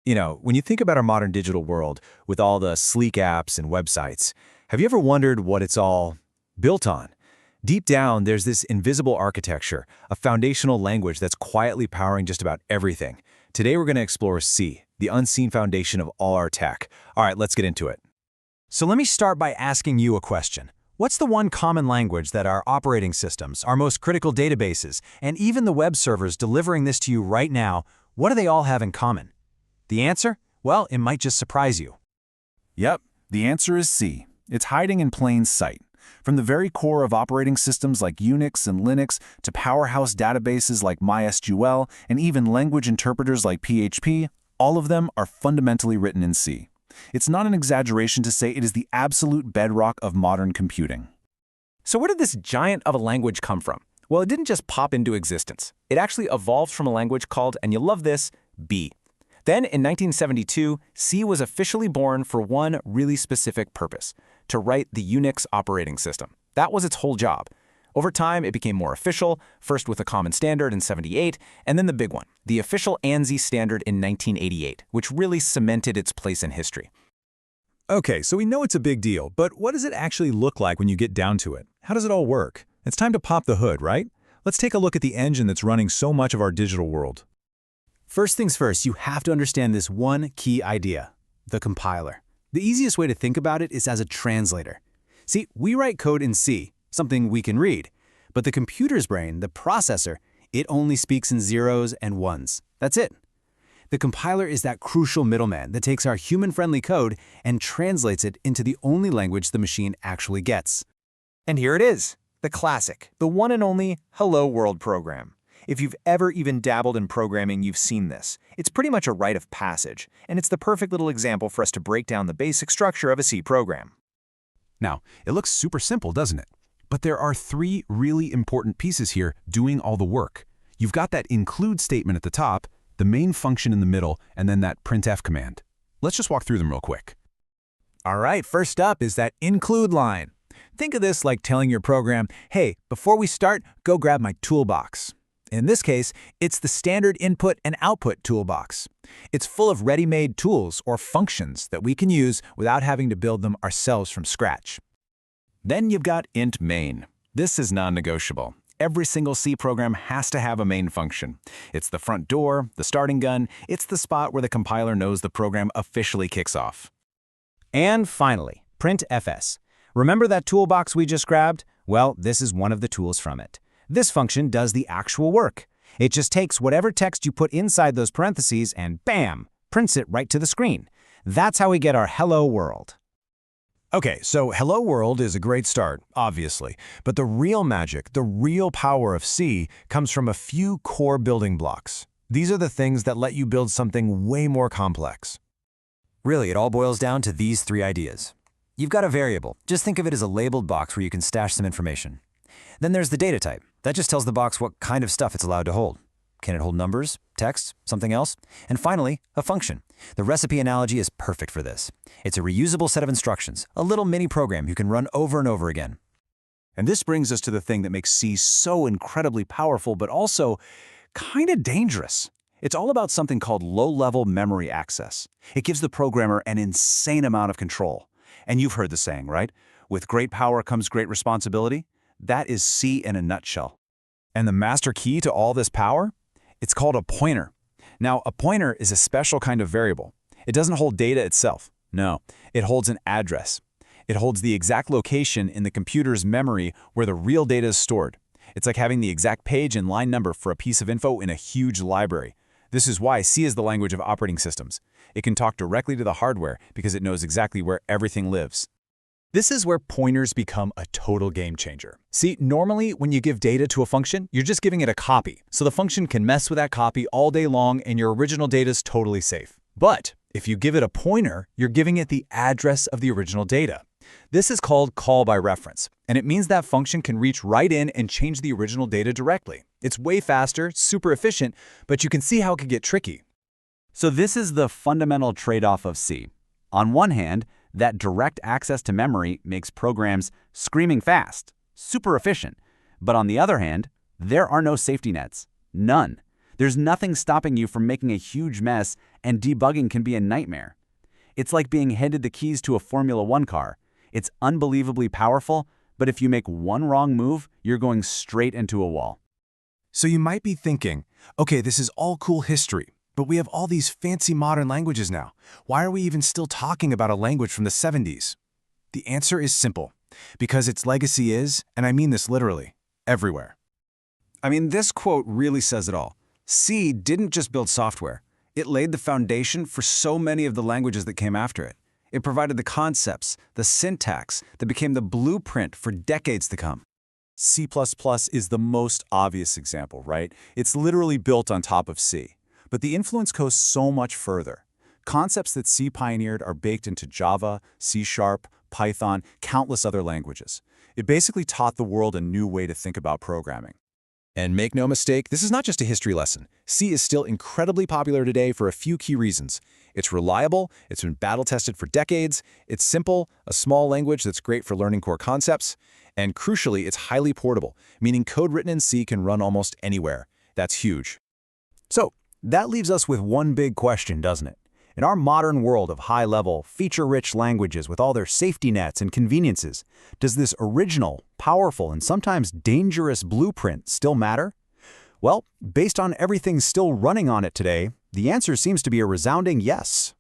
When you think about our modern digital world with all the sleek apps and websites, have you ever wondered what it's all built on? Deep down, there's this invisible architecture, a foundational language that's quietly powering just about everything. Today, we're going to explore C, the unseen foundation of all our tech. All right, let's get into it. So let me start by asking you a question. What's the one common language that our operating systems, our most critical databases, and even the web servers delivering this to you right now, what do they all have in common? The answer? Well, it might just surprise you. Yep, the answer is C. It's hiding in plain sight. From the very core of operating systems like Unix and Linux to powerhouse databases like MySQL and even language interpreters like PHP, all of them are fundamentally written in C. It's not an exaggeration to say it is the absolute bedrock of modern computing. So where did this giant of a language come from? Well, it didn't just pop into existence. It actually evolved from a language called, and you'll love this, B. Then, in 1972, C was officially born for one really specific purpose: to write the Unix operating system. That was its whole job. Over time, it became more official, first with a common standard in '78, and then the big one, the official ANSI standard in 1988, which really cemented its place in history. Okay, so we know it's a big deal, but what does it actually look like when you get down to it? How does it all work? It's time to pop the hood, right? Let's take a look at the engine that's running so much of our digital world. First things first, you have to understand this one key idea: the compiler. The easiest way to think about it is as a translator. See, we write code in C, something we can read, but the computer's brain, the processor, it only speaks in zeros and ones. That's it. The compiler is that crucial middleman that takes our human-friendly code and translates it into the only language the machine actually gets. And here it is, the classic, the one and only Hello World program. If you've ever even dabbled in programming, you've seen this. It's pretty much a rite of passage, and it's the perfect little example for us to break down the basic structure of a C program. Now, it looks super simple, doesn't it? But there are three really important pieces here doing all the work. You've got that include statement at the top, the main function in the middle, and then that printf command. Let's just walk through them real quick. All right, first up is that include line. Think of this like telling your program, hey, before we start, go grab my toolbox. In this case, it's the standard input and output toolbox. It's full of ready-made tools or functions that we can use without having to build them ourselves from scratch. Then you've got int main. This is non-negotiable. Every single C program has to have a main function. It's the front door, the starting gun, it's the spot where the compiler knows the program officially kicks off. And finally, printfs. Remember that toolbox we just grabbed? Well, this is one of the tools from it. This function does the actual work. It just takes whatever text you put inside those parentheses and bam, prints it right to the screen. That's how we get our hello world. Okay, so hello world is a great start, obviously, but the real magic, the real power of C comes from a few core building blocks. These are the things that let you build something way more complex. Really, it all boils down to these three ideas. You've got a variable. Just think of it as a labeled box where you can stash some information. Then there's the data type. That just tells the box what kind of stuff it's allowed to hold. Can it hold numbers, text, something else? And finally, a function. The recipe analogy is perfect for this. It's a reusable set of instructions, a little mini program you can run over and over again. And this brings us to the thing that makes C so incredibly powerful, but also kind of dangerous. It's all about something called low-level memory access. It gives the programmer an insane amount of control. And you've heard the saying, right? With great power comes great responsibility. That is C in a nutshell. And the master key to all this power? It's called a pointer. Now, a pointer is a special kind of variable. It doesn't hold data itself. No, it holds an address. It holds the exact location in the computer's memory where the real data is stored. It's like having the exact page and line number for a piece of info in a huge library. This is why C is the language of operating systems. It can talk directly to the hardware because it knows exactly where everything lives. This is where pointers become a total game changer. See, normally when you give data to a function, you're just giving it a copy, so the function can mess with that copy all day long and your original data is totally safe. But if you give it a pointer, you're giving it the address of the original data. This is called call by reference, and it means that function can reach right in and change the original data directly. It's way faster, super efficient, but you can see how it can get tricky. So this is the fundamental trade-off of C. On one hand, that direct access to memory makes programs screaming fast, super efficient. But on the other hand, there are no safety nets. None. There's nothing stopping you from making a huge mess and debugging can be a nightmare. It's like being handed the keys to a Formula One car. It's unbelievably powerful, but if you make one wrong move, you're going straight into a wall. So you might be thinking, okay, this is all cool history, but we have all these fancy modern languages now. Why are we even still talking about a language from the 70s? The answer is simple. Because its legacy is, and I mean this literally, everywhere. I mean, this quote really says it all. C didn't just build software. It laid the foundation for so many of the languages that came after it. It provided the concepts, the syntax that became the blueprint for decades to come. C++ is the most obvious example, right? It's literally built on top of C. But the influence goes so much further. Concepts that C pioneered are baked into Java, C#, Python, countless other languages. It basically taught the world a new way to think about programming. And make no mistake, this is not just a history lesson. C is still incredibly popular today for a few key reasons. It's reliable, it's been battle-tested for decades, it's simple, a small language that's great for learning core concepts, and crucially, it's highly portable, meaning code written in C can run almost anywhere. That's huge. So, that leaves us with one big question, doesn't it? In our modern world of high-level, feature-rich languages with all their safety nets and conveniences, does this original, powerful, and sometimes dangerous blueprint still matter? Well, based on everything still running on it today, the answer seems to be a resounding yes.